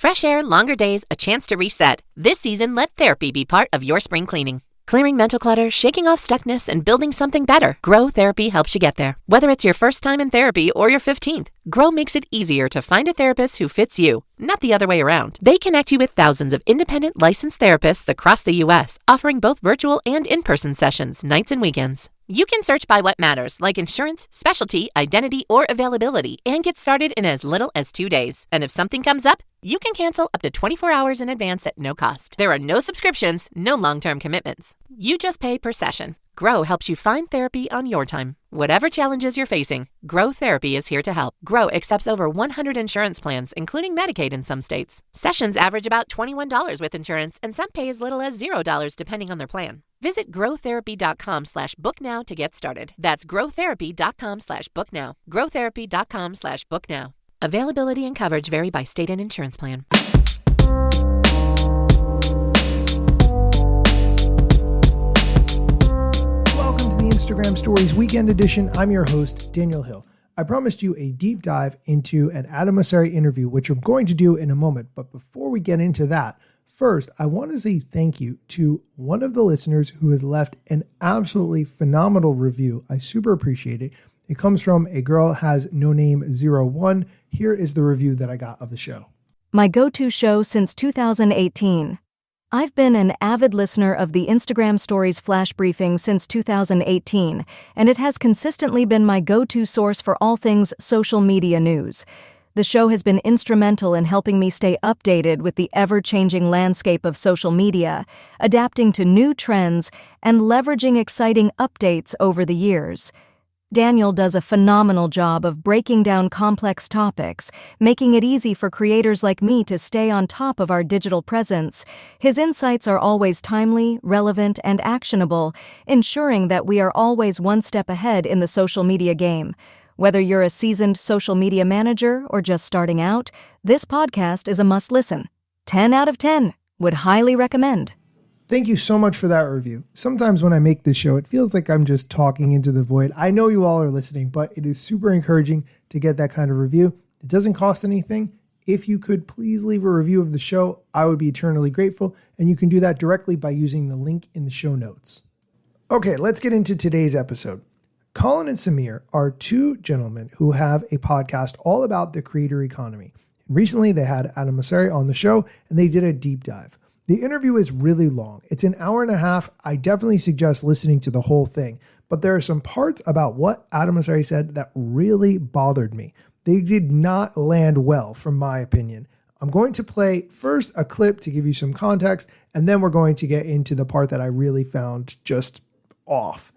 Fresh air, longer days, a chance to reset. This season, let therapy be part of your spring cleaning. Clearing mental clutter, shaking off stuckness, and building something better. Grow Therapy helps you get there. Whether it's your first time in therapy or your 15th, Grow makes it easier to find a therapist who fits you, not the other way around. They connect you with thousands of independent licensed therapists across the U.S., offering both virtual and in-person sessions, nights and weekends. You can search by what matters, like insurance, specialty, identity, or availability, and get started in as little as 2 days. And if something comes up, you can cancel up to 24 hours in advance at no cost. There are no subscriptions, no long-term commitments. You just pay per session. Grow helps you find therapy on your time. Whatever challenges you're facing, Grow Therapy is here to help. Grow accepts over 100 insurance plans, including Medicaid in some states. Sessions average about $21 with insurance, and some pay as little as $0 depending on their plan. Visit growtherapy.com/booknow to get started. That's growtherapy.com/booknow. growtherapy.com/booknow. Availability and coverage vary by state and insurance plan. Welcome to the Instagram Stories Weekend Edition. I'm your host, Daniel Hill. I promised you a deep dive into an Adam Mosseri interview, which we're going to do in a moment. But before we get into that, first, I want to say thank you to one of the listeners who has left an absolutely phenomenal review. I super appreciate it. It comes from a girl has no name 01. Here is the review that I got of the show. My go-to show since 2018. I've been an avid listener of the Instagram Stories flash briefing since 2018, and it has consistently been my go-to source for all things social media news. The show has been instrumental in helping me stay updated with the ever-changing landscape of social media, adapting to new trends, and leveraging exciting updates over the years. Daniel does a phenomenal job of breaking down complex topics, making it easy for creators like me to stay on top of our digital presence. His insights are always timely, relevant, and actionable, ensuring that we are always one step ahead in the social media game. Whether you're a seasoned social media manager or just starting out, this podcast is a must-listen. 10 out of 10. Would highly recommend. Thank you so much for that review. Sometimes when I make this show, it feels like I'm just talking into the void. I know you all are listening, but it is super encouraging to get that kind of review. It doesn't cost anything. If you could please leave a review of the show, I would be eternally grateful. And you can do that directly by using the link in the show notes. Okay, let's get into today's episode. Colin and Samir are two gentlemen who have a podcast all about the creator economy. And recently they had Adam Mosseri on the show and they did a deep dive. The interview is really long. It's an hour and a half. I definitely suggest listening to the whole thing, but there are some parts about what Adam Mosseri said that really bothered me. They did not land well, from my opinion. I'm going to play first a clip to give you some context, and then we're going to get into the part that I really found just off.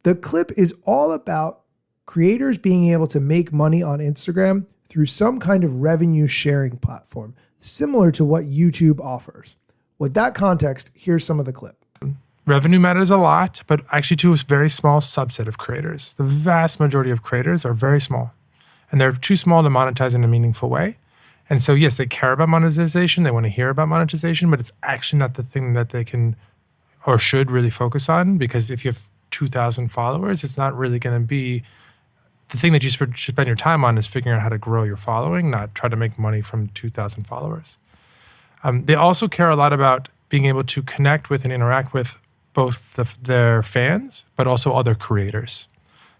The clip is all about creators being able to make money on Instagram through some kind of revenue sharing platform, similar to what YouTube offers. With that context, here's some of the clip. Revenue matters a lot, but actually to a very small subset of creators. The vast majority of creators are very small, and they're too small to monetize in a meaningful way. And so, yes, they care about monetization. They want to hear about monetization, but it's actually not the thing that they can or should really focus on, because if you have 2,000 followers, it's not really going to be the thing that you should spend your time on is figuring out how to grow your following, not try to make money from 2,000 followers. They also care a lot about being able to connect with and interact with both their fans, but also other creators.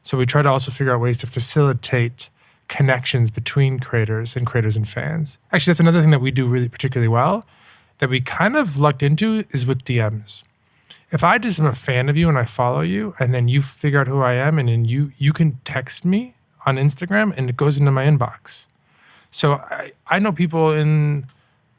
So we try to also figure out ways to facilitate connections between creators and fans. Actually, that's another thing that we do really particularly well that we kind of lucked into is with DMs. If I just am a fan of you and I follow you, and then you figure out who I am, and then you can text me on Instagram and it goes into my inbox. So I know people in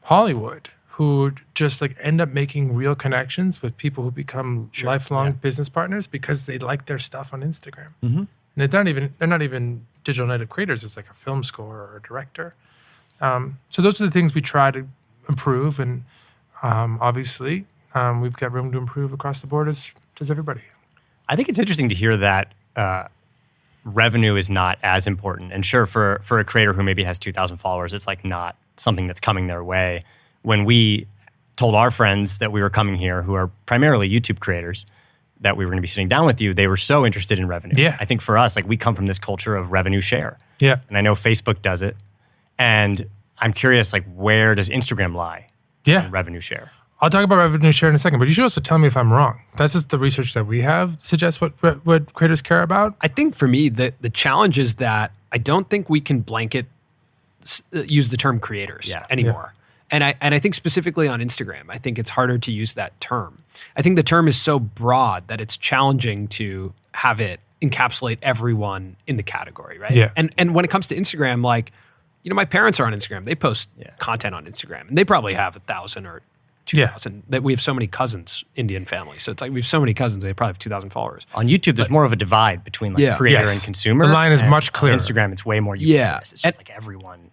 Hollywood who just like end up making real connections with people who become lifelong business partners because they like their stuff on Instagram. Mm-hmm. And they're not even digital native creators. It's like a film score or a director. So those are the things we try to improve. And obviously we've got room to improve across the board as does everybody. I think it's interesting to hear that revenue is not as important. And sure, for a creator who maybe has 2,000 followers, it's like not something that's coming their way. When we told our friends that we were coming here, who are primarily YouTube creators, that we were going to be sitting down with you, they were so interested in revenue. Yeah. I think for us, like we come from this culture of revenue share. Yeah. And I know Facebook does it. And I'm curious, like, where does Instagram lie Yeah. in revenue share? I'll talk about revenue share in a second, but you should also tell me if I'm wrong. That's just the research that we have suggests what creators care about. I think for me, the challenge is that I don't think we can blanket use the term creators anymore. And I think specifically on Instagram, I think it's harder to use that term. I think the term is so broad that it's challenging to have it encapsulate everyone in the category, right? Yeah. And when it comes to Instagram, like, my parents are on Instagram. They post content on Instagram, and they probably have 1,000 or 2,000. That we have so many cousins, Indian family. So it's like we have so many cousins. They probably have 2,000 followers. On YouTube, there's more of a divide between like creator and consumer. The line is much clearer. On Instagram, it's way more ubiquitous. It's just like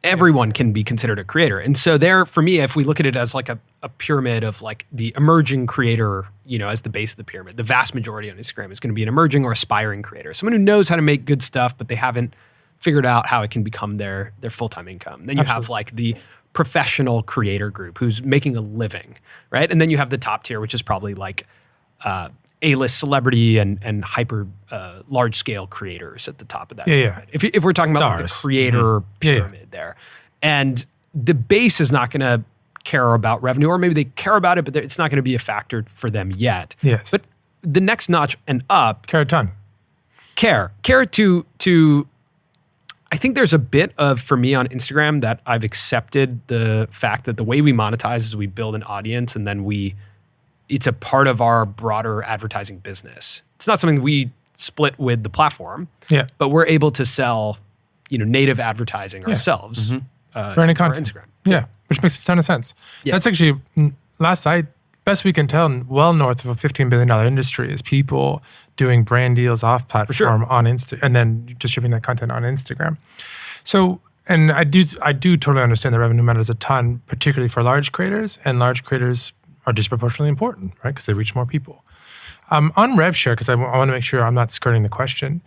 everyone can be considered a creator. And so there, for me, if we look at it as like a pyramid of like the emerging creator, as the base of the pyramid, the vast majority on Instagram is going to be an emerging or aspiring creator. Someone who knows how to make good stuff, but they haven't figured out how it can become their full-time income. Then you have like the professional creator group who's making a living, right? And then you have the top tier, which is probably like A-list celebrity and hyper large-scale creators at the top of that. Yeah. If we're talking about like the creator pyramid there. And the base is not going to care about revenue, or maybe they care about it, but it's not going to be a factor for them yet. Yes. But the next notch and up. Care a ton. Care to I think there's a bit of, for me on Instagram, that I've accepted the fact that the way we monetize is we build an audience and then it's a part of our broader advertising business. It's not something we split with the platform, but we're able to sell, native advertising ourselves. Branding content. Instagram. Yeah, which makes a ton of sense. Yeah. That's actually, best we can tell, well north of a $15 billion industry is people doing brand deals off platform on Insta, and then distributing that content on Instagram. So, and I do totally understand that revenue matters a ton, particularly for large creators, and large creators are disproportionately important, right? Because they reach more people. On rev share, because I want to make sure I'm not skirting the question,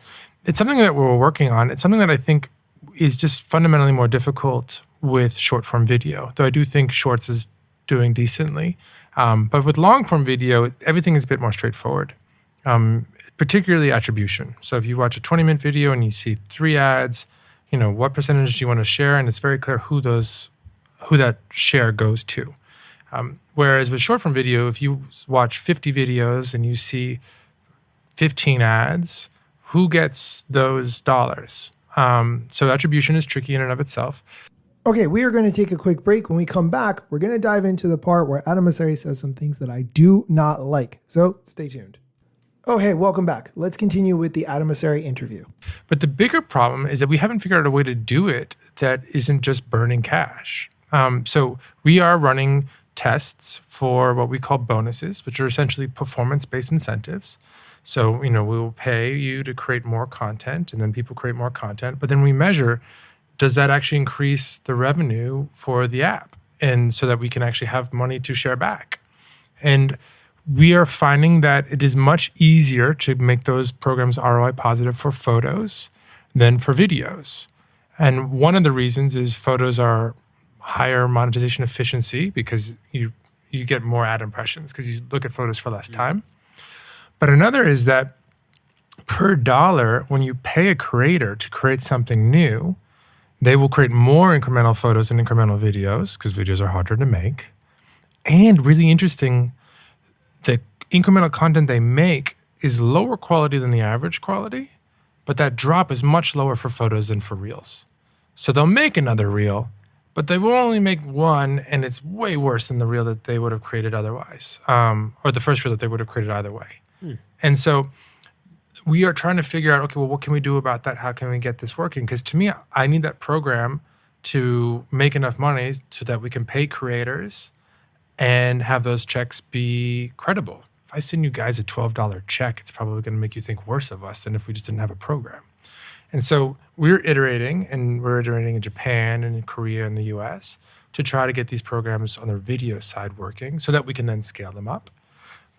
it's something that we're working on. It's something that I think is just fundamentally more difficult with short form video, though I do think Shorts is doing decently. But with long form video, everything is a bit more straightforward, particularly attribution. So if you watch a 20-minute video and you see 3 ads, what percentage do you want to share? And it's very clear who that share goes to. Whereas with short form video, if you watch 50 videos and you see 15 ads, who gets those dollars? So attribution is tricky in and of itself. Okay, we are going to take a quick break. When we come back, we're going to dive into the part where Adam Mosseri says some things that I do not like. So stay tuned. Oh, hey, welcome back. Let's continue with the Adam Mosseri interview. But the bigger problem is that we haven't figured out a way to do it that isn't just burning cash. So we are running tests for what we call bonuses, which are essentially performance-based incentives. So, we will pay you to create more content, and then people create more content. But then we measure, does that actually increase the revenue for the app? And so that we can actually have money to share back. And we are finding that it is much easier to make those programs ROI positive for photos than for videos. And one of the reasons is photos are higher monetization efficiency because you get more ad impressions because you look at photos for less time. But another is that per dollar, when you pay a creator to create something new, they will create more incremental photos and incremental videos because videos are harder to make. And really interesting, the incremental content they make is lower quality than the average quality, but that drop is much lower for photos than for reels. So they'll make another reel, but they will only make one, and it's way worse than the reel that they would have created otherwise, or the first reel that they would have created either way. And so we are trying to figure out, okay, well, what can we do about that? How can we get this working? Because to me, I need that program to make enough money so that we can pay creators and have those checks be credible. If I send you guys a $12 check, it's probably going to make you think worse of us than if we just didn't have a program. And so we're iterating in Japan and in Korea and the US to try to get these programs on the video side working so that we can then scale them up.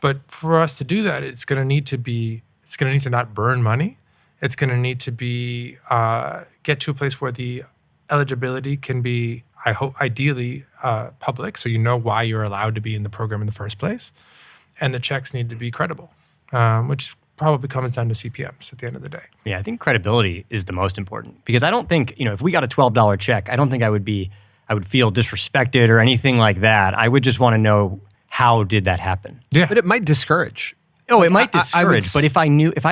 But for us to do that, it's going to need to not burn money. It's going to need to be get to a place where the eligibility can be, I hope, ideally public, so you know why you're allowed to be in the program in the first place. And the checks need to be credible, which probably comes down to CPMs at the end of the day. Yeah, I think credibility is the most important because I don't think, if we got a $12 check, I don't think I would be I would feel disrespected or anything like that. I would just want to know, how did that happen? Yeah. But it might discourage. Oh, it might I would discourage, but if I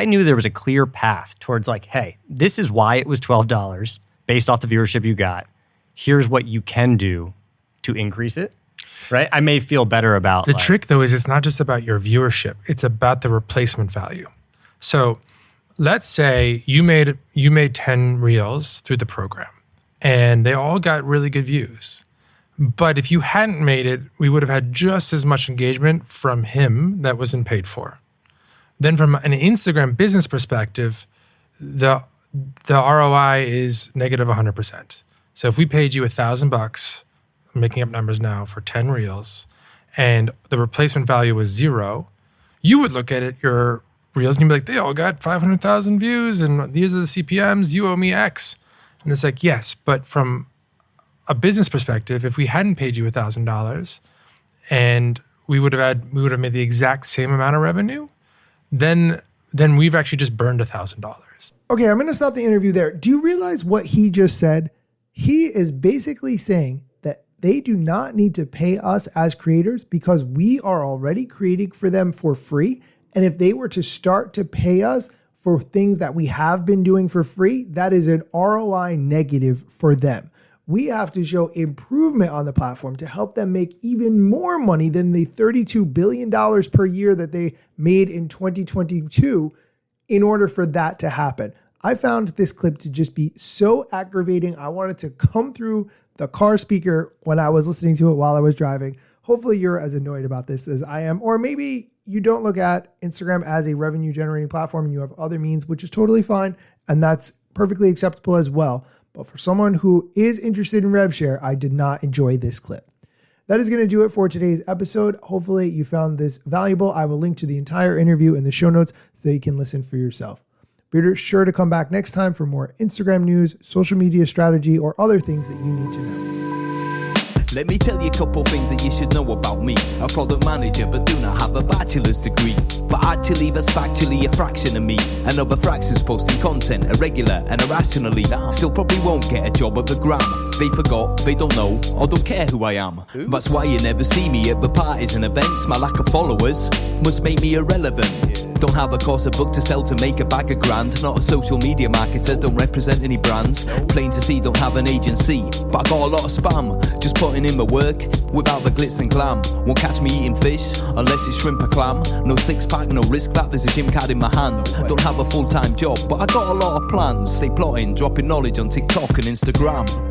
knew there was a clear path towards like, hey, this is why it was $12 based off the viewership you got. Here's what you can do to increase it, right? I may feel better about the trick though is it's not just about your viewership; it's about the replacement value. So, let's say you made 10 reels through the program, and they all got really good views. But if you hadn't made it, we would have had just as much engagement from him that wasn't paid for. Then from an Instagram business perspective, the ROI is negative 100%. So if we paid you $1,000, I'm making up numbers now, for 10 reels, and the replacement value was 0, you would look at it, your reels, and you'd be like, they all got 500,000 views, and these are the CPMs, you owe me X. And it's like, yes, but from a business perspective, if we hadn't paid you $1,000 and we would have made the exact same amount of revenue, then we've actually just burned $1,000. Okay, I'm going to stop the interview there. Do you realize what he just said? He is basically saying that they do not need to pay us as creators because we are already creating for them for free. And if they were to start to pay us for things that we have been doing for free, that is an ROI negative for them. We have to show improvement on the platform to help them make even more money than the $32 billion per year that they made in 2022 in order for that to happen. I found this clip to just be so aggravating. I wanted to come through the car speaker when I was listening to it while I was driving. Hopefully you're as annoyed about this as I am, or maybe you don't look at Instagram as a revenue generating platform and you have other means, which is totally fine. And that's perfectly acceptable as well. But for someone who is interested in RevShare, I did not enjoy this clip. That is going to do it for today's episode. Hopefully you found this valuable. I will link to the entire interview in the show notes so you can listen for yourself. Be sure to come back next time for more Instagram news, social media strategy, or other things that you need to know. Let me tell you a couple things that you should know about me. A product manager, but do not have a bachelor's degree. But actually, that's factually a fraction of me. And other fractions posting content irregular and irrationally. Still probably won't get a job at the Gram. They forgot, they don't know, or don't care who I am. That's why you never see me at the parties and events. My lack of followers must make me irrelevant. Don't have a course, a book to sell to make a bag of grand. Not a social media marketer, don't represent any brands. Plain to see, don't have an agency. But I got a lot of spam, just putting in my work without the glitz and glam. Won't catch me eating fish unless it's shrimp or clam. No six pack, no risk that there's a gym card in my hand. Don't have a full-time job, but I got a lot of plans. Stay plotting, dropping knowledge on TikTok and Instagram.